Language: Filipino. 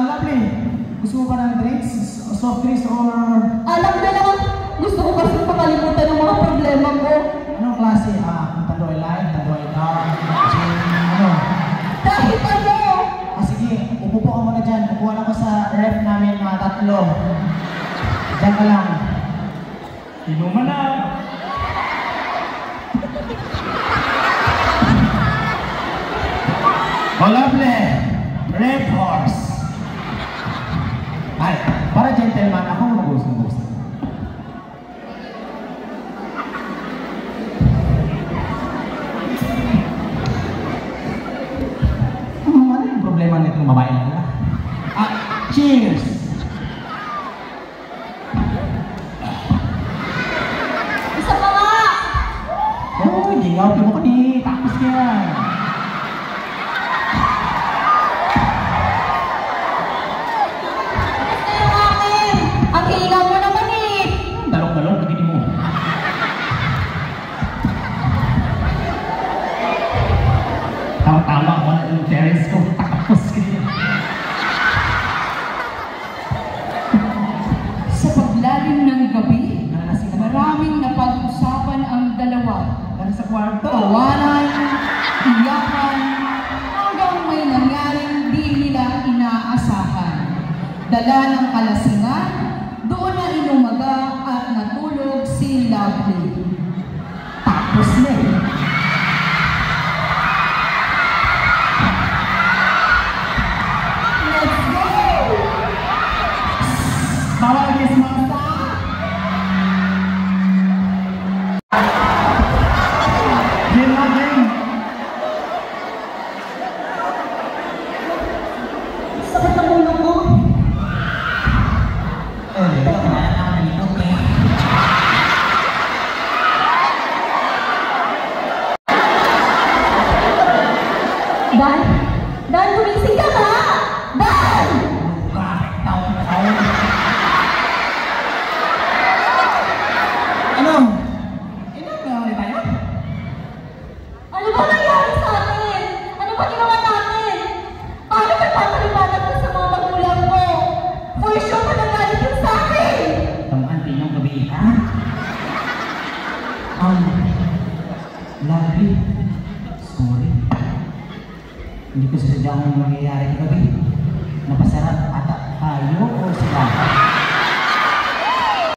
Lovely. Gusto mo ba ng drinks? Soft drinks or... Alam na naman, gusto ko kasi makalimutan ng mga problema ko. Anong klase? Tandoy light, tandoy dark, gin, ano? Kahit ano! Sige, upupo ka muna dyan. Kukuha lang ko sa ref namin na 3. Diyan ka lang. Inuman na. Oh, lovely. Red horse. Ay, para gentleman ako mag-gusto. Ano yung problema nitong babae na? Cheers! Isa pa nga! Oh, gingaw mo ko ni. Tapos yan. Dalong-dalong, pagkini mo. Tama-tama, wala yung parents ko. Takapos ka niya. Sa paglalim ng gabi, maraming napag-usapan ang dalawa. Sa kwarto. Tawanan, iyakan, hanggang may nangyaring di nila inaasahan. Dala ng kalasingan, doon na inumaga at natulog si Lovely. Tapos na eh. Let's go! Bawal kismasa! Game na game! Sakit ang ulo ko. Dan, gumising ka ba? Dan! Bakit taon-taon? Ano? Ilan na ulit tayo? Ano ba nangyari sa atin? Ano ba ginawa natin? Paano nagpapaliwanag ko sa mga magulang ko? For sure pa nagalit yun sa akin! Tamaan din yung gabi, ha? Lovely. Sorry. Hindi ko sasadyang mangyayari ito